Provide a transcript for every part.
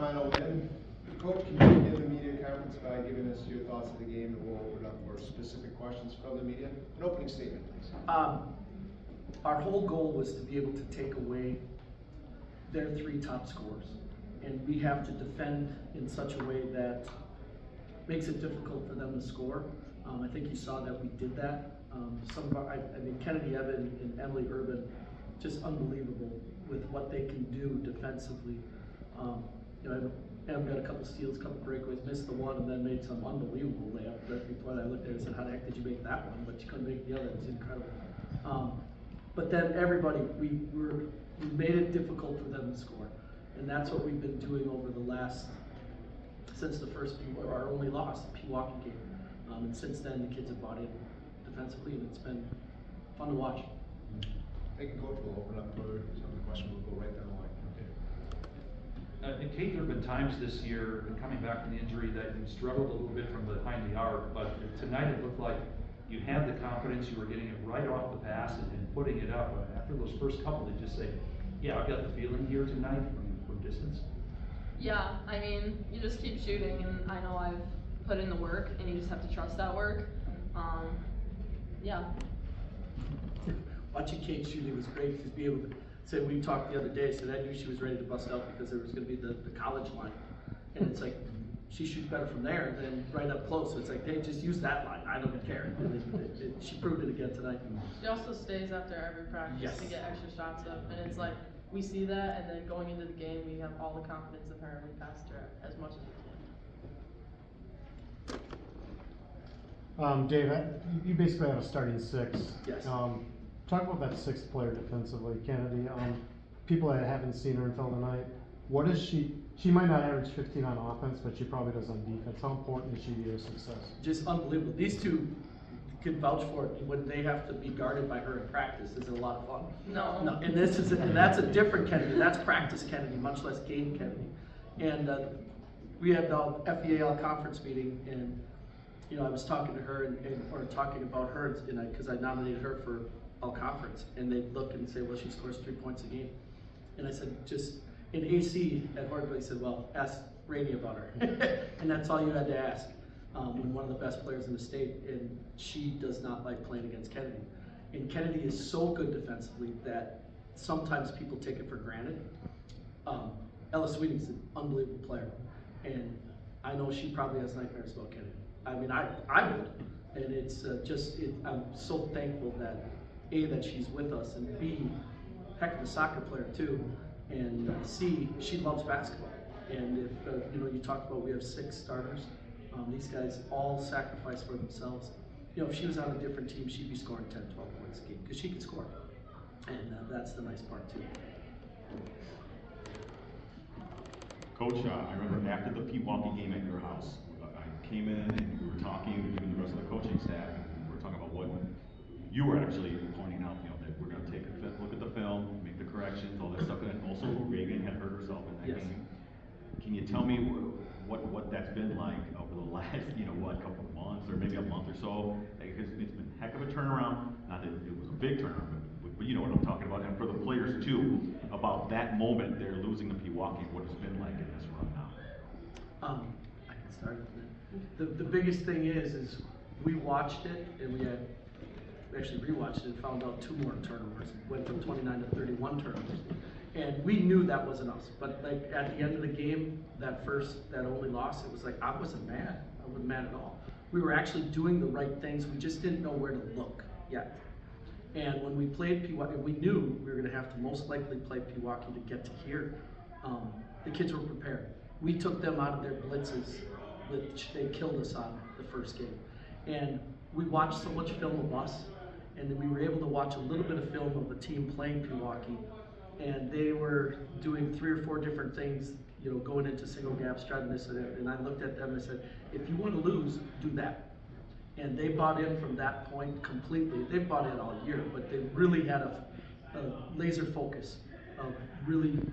semifinal win. Coach, can you begin the media conference by giving us your thoughts of the game, and we'll open up for specific questions from the media? An opening statement, please. Our whole goal was to be able to take away their 3 top scorers, and we have to defend in such a way that makes it difficult for them to score. I think you saw that we did that. Some of our, I mean, Kennedy Evan and Emily Urban, just unbelievable with what they can do defensively. You know, Em got a couple steals, a couple breakaways, missed the one, and then made some unbelievable layup. Right before I looked at it and said, "How the heck did you make that one?" But you couldn't make the other. It was incredible. But then everybody, we made it difficult for them to score, and that's what we've been doing over the last, since the first, our only loss, the Pewaukee game. And since then, the kids have bought in defensively, and it's been fun to watch. Thank you, Coach. We'll open up for some of the questions. We'll go right down the line. And Kate, there have been times this year, coming back from the injury, that you struggled a little bit from behind the arc, but tonight it looked like you had the confidence, you were getting it right off the pass and putting it up. After those first couple, they just say, "Yeah, I've got the feeling here tonight from distance." Yeah, I mean, you just keep shooting, and I know I've put in the work, and you just have to trust that work. Yeah. Watching Kate shooting was great to be able to say, we talked the other day, said I knew she was ready to bust out because there was going to be the college line. And it's like, she shoots better from there than right up close. So it's like, hey, just use that line. I don't care. And she proved it again tonight. She also stays after every practice to get extra shots up, and it's like, we see that, and then going into the game, we have all the confidence in her, and we passed her as much as we can. Dave, you basically have a starting 6. Yes. Talk about that 6th player defensively, Kennedy. People that haven't seen her until tonight, what is she might not average 15 on offense, but she probably does on defense. How important is she to your success? Just unbelievable. These two can vouch for it. When they have to be guarded by her in practice, is it a lot of fun? No. And that's a different Kennedy. That's practice Kennedy, much less game Kennedy. And we had the FEA all-conference meeting, and you know, I was talking to her or talking about her, because I nominated her for all conference, and they look and say, well, she scores 3 points a game. And I said, just in AC at Hortonville, he said, well, ask Rainey about her. And that's all you had to ask. When one of the best players in the state, and she does not like playing against Kennedy. And Kennedy is so good defensively that sometimes people take it for granted. Ella Sweeting's an unbelievable player, and I know she probably has nightmares about Kennedy. I mean, I would, and it's I'm so thankful that A, that she's with us, and B, heck of a soccer player too, and C, she loves basketball. And if you know, you talked about we have 6 starters. These guys all sacrifice for themselves. You know, if she was on a different team, she'd be scoring 10, 12 points a game because she can score, and that's the nice part too. Coach, I remember after the Pewaukee game at your house, I came in and we were talking, you and the rest of the coaching staff, and we were talking about what you were actually pointing out, you know, that we're going to take a look at the film, make the corrections, all that stuff, and also Reagan had hurt herself in that game. Can you tell me what that's been like over the last, you know, couple of months, or maybe a month or so? Because it's been a heck of a turnaround. Not that it was a big turnaround, but you know what I'm talking about. And for the players too, about that moment they're losing to Pewaukee, what it's been like in this run now. I can start with that. The biggest thing is we watched it, and we actually rewatched it and found out 2 more turnovers. Went from 29 to 31 turnovers. And we knew that wasn't us, but like at the end of the game, that only loss, it was like, I wasn't mad. I wasn't mad at all. We were actually doing the right things. We just didn't know where to look yet. And when we played Pewaukee, we knew we were going to have to most likely play Pewaukee to get to here. The kids were prepared. We took them out of their blitzes, which they killed us on the first game. And we watched so much film of us, and then we were able to watch a little bit of film of the team playing Pewaukee. And they were doing 3 or 4 different things, you know, going into single gaps, trying this and that. And I looked at them and said, if you want to lose, do that. And they bought in from that point completely. They've bought in all year, but they really had a laser focus of really, you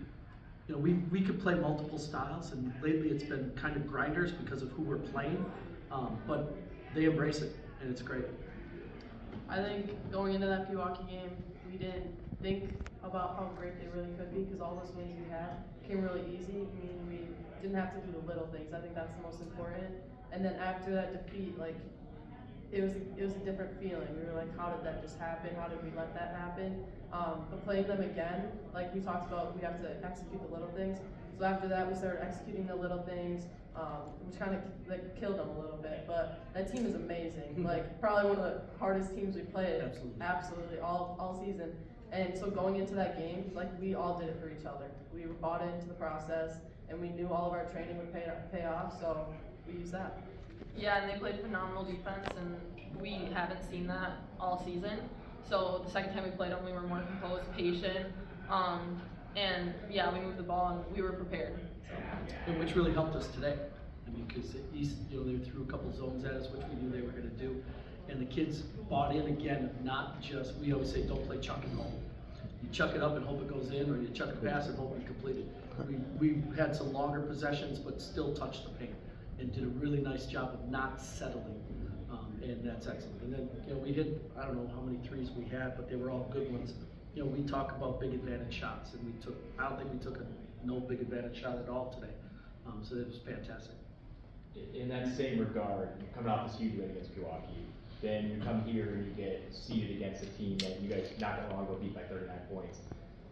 know, we could play multiple styles, and lately it's been kind of grinders because of who we're playing, but they embrace it, and it's great. I think going into that Pewaukee game, we didn't think about how great they really could be, because all those wins we had came really easy. I mean, we didn't have to do the little things. I think that's the most important. And then after that defeat, like, it was a different feeling. We were like, how did that just happen? How did we let that happen? But playing them again, like we talked about, we have to execute the little things. So after that, we started executing the little things, which kind of like killed them a little bit. But that team is amazing. Like probably one of the hardest teams we played. Absolutely all season. And so going into that game, like we all did it for each other. We were bought into the process, and we knew all of our training would pay off. So we used that. Yeah, and they played phenomenal defense, and we haven't seen that all season. So the second time we played them, we were more composed, patient, and yeah, we moved the ball and we were prepared. And which really helped us today. I mean, because at East, they threw a couple zones at us, which we knew they were going to do, and the kids bought in again. Not just, we always say, don't play chuck and roll. You chuck it up and hope it goes in, or you chuck a pass and hope you complete it. We had some longer possessions, but still touched the paint, and did a really nice job of not settling, and that's excellent. And then, we hit, I don't know how many threes we had, but they were all good ones. We talk about big advantage shots, and I don't think we took no big advantage shot at all today. So it was fantastic. In that same regard, coming off this huge win against Milwaukee, then you come here and you get seeded against a team that you guys not that long ago beat by 39 points.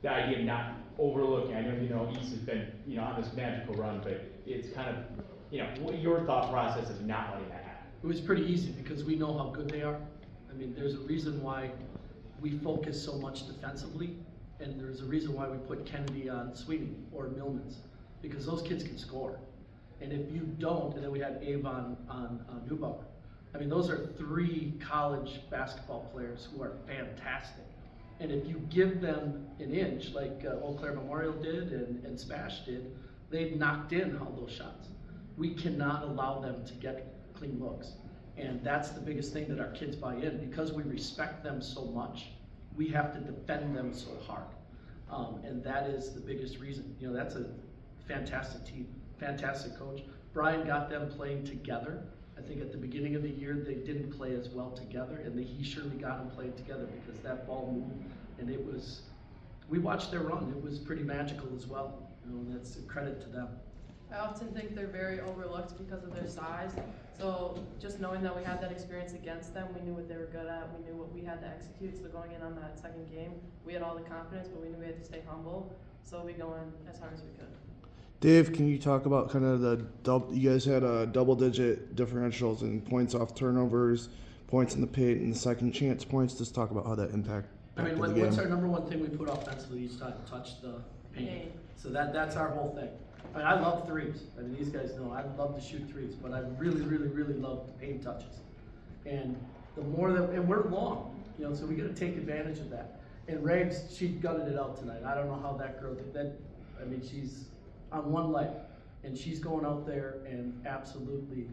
The idea of not overlooking, I know East has been on this magical run, but it's kind of what your thought process of not letting that happen. It was pretty easy because we know how good they are. I mean, there's a reason why we focus so much defensively, and there's a reason why we put Kennedy on Sweeney or Millmans, because those kids can score. And if you don't, and then we had Ava on Neubauer. I mean, those are 3 college basketball players who are fantastic. And if you give them an inch, like Eau Claire Memorial did and Spash did, they knocked in all those shots. We cannot allow them to get clean looks. And that's the biggest thing that our kids buy in. Because we respect them so much, we have to defend them so hard. And that is the biggest reason. That's a fantastic team, fantastic coach. Brian got them playing together. I think at the beginning of the year, they didn't play as well together, and he surely got them playing together because that ball moved, and we watched their run. It was pretty magical as well. That's a credit to them. I often think they're very overlooked because of their size. So just knowing that we had that experience against them, we knew what they were good at, we knew what we had to execute. So going in on that second game, we had all the confidence, but we knew we had to stay humble. So we go in as hard as we could. Dave, can you talk about kind of you guys had double-digit differentials in points off turnovers, points in the paint, and the second chance points. Just talk about how that impacted the game. What's our number one thing we put offensively each time? Touch the paint. So that's our whole thing. I mean, I love threes. I mean, these guys know I love to shoot threes, but I really, really, really love the paint touches. And the more and we're long, so we got to take advantage of that. And Rags, she gutted it out tonight. I don't know how that girl did that. I mean, she's on one leg, and she's going out there and absolutely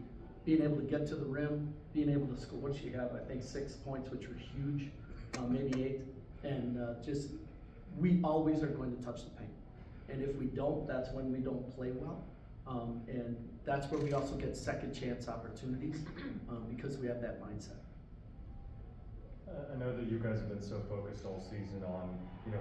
being able to get to the rim, being able to score. What she have? I think 6 points, which were huge, maybe 8. And we always are going to touch the paint. And if we don't, that's when we don't play well. And that's where we also get second chance opportunities because we have that mindset. I know that you guys have been so focused all season on,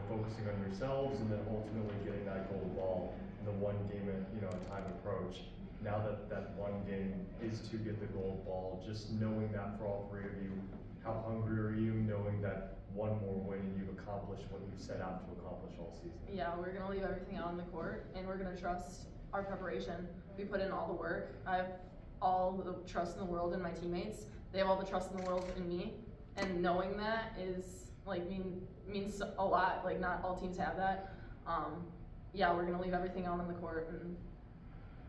focusing on yourselves and then ultimately getting that gold ball in the one game at, a time approach. Now that one game is to get the gold ball, just knowing that for all 3 of you, how hungry are you knowing that one more win and you've accomplished what you've set out to accomplish all season? Yeah, we're gonna leave everything out on the court, and we're gonna trust our preparation. We put in all the work. I have all the trust in the world in my teammates. They have all the trust in the world in me. And knowing that is means a lot. Like, not all teams have that. Yeah, we're gonna leave everything out on the court, and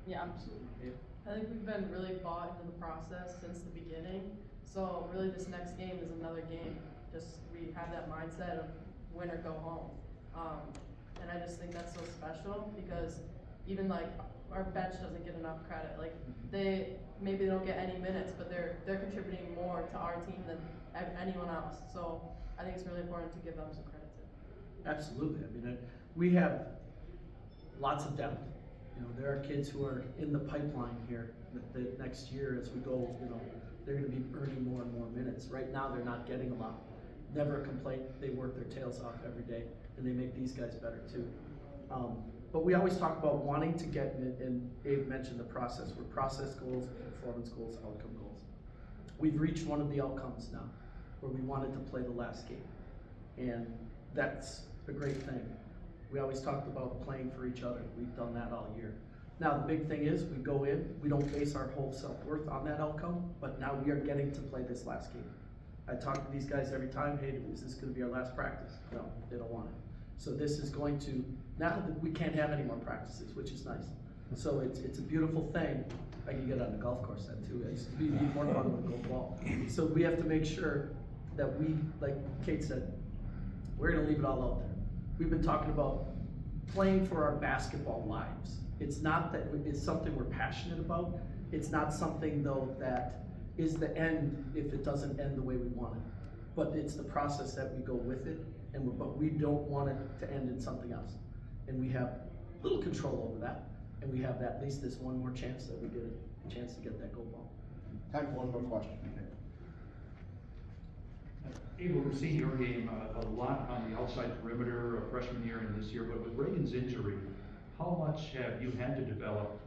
yeah. Absolutely. I think we've been really bought into the process since the beginning. So really, this next game is another game. Just we have that mindset of win or go home. And I just think that's so special because even like our bench doesn't get enough credit. Like maybe they don't get any minutes, but they're contributing more to our team than anyone else. So I think it's really important to give them some credit too. Absolutely. I mean, we have lots of depth. There are kids who are in the pipeline here that next year as we go, they're going to be earning more and more minutes. Right now, they're not getting a lot. Never a complaint. They work their tails off every day, and they make these guys better too. But we always talk about wanting to get, and Dave mentioned the process, we're process goals, performance goals, outcome goals. We've reached one of the outcomes now, where we wanted to play the last game. And that's a great thing. We always talked about playing for each other. We've done that all year. Now, the big thing is, we go in, we don't base our whole self-worth on that outcome, but now we are getting to play this last game. I talk to these guys every time, hey, is this gonna be our last practice? No, they don't want it. So this is going to, now that we can't have any more practices, which is nice. So it's a beautiful thing. I can get on the golf course then too. It's be more fun with a golf ball. So we have to make sure that we, like Kate said, we're gonna leave it all out there. We've been talking about playing for our basketball lives. It's not that it's something we're passionate about. It's not something though that is the end if it doesn't end the way we want it. But it's the process that we go with it, but we don't want it to end in something else. And we have little control over that. And we have at least this one more chance that we get a chance to get that gold ball. Time for one more question. Ava, we're seeing your game a lot on the outside perimeter, a freshman year and this year, but with Reagan's injury, how much have you had to develop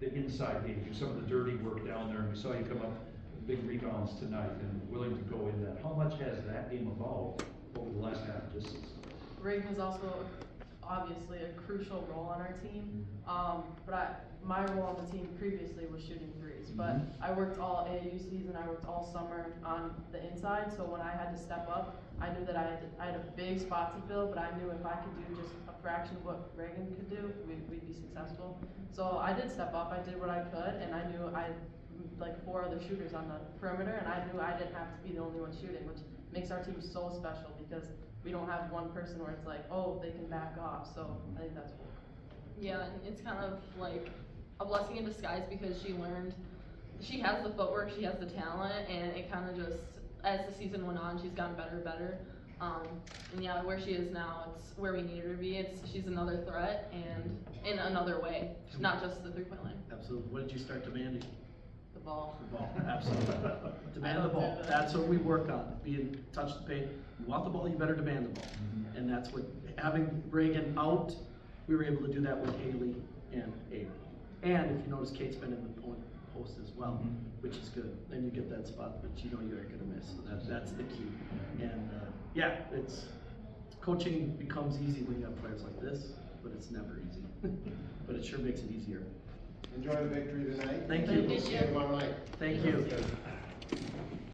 the inside game, do some of the dirty work down there, and we saw you come up with big rebounds tonight and willing to go in that. How much has that game evolved over the last half of this season? Reagan was also obviously a crucial role on our team, but my role on the team previously was shooting threes, but I worked all AAU season, I worked all summer on the inside, so when I had to step up, I knew that I had a big spot to fill, but I knew if I could do just a fraction of what Reagan could do, we'd be successful. So I did step up, I did what I could, and I knew I had like 4 other shooters on the perimeter, and I knew I didn't have to be the only one shooting, which makes our team so special because we don't have one person where it's like, oh, they can back off, so I think that's cool. Yeah, and it's kind of like a blessing in disguise because she has the footwork, she has the talent, and it kind of just, as the season went on, she's gotten better and better. And yeah, where she is now, it's where we need her to be. She's another threat, and in another way, not just the three-point line. Absolutely. What did you start demanding? The ball. The ball, absolutely. Demand the ball. That's what we work on. Touch the paint. You want the ball, you better demand the ball. And that's what, having Reagan out, we were able to do that with Haley and Ava. And if you notice, Kate's been in the post as well, which is good. Then you get that spot, but you know you aren't gonna miss. So that's the key. And yeah, coaching becomes easy when you have players like this, but it's never easy. But it sure makes it easier. Enjoy the victory tonight. Thank you. We'll see you tomorrow night. Thank you.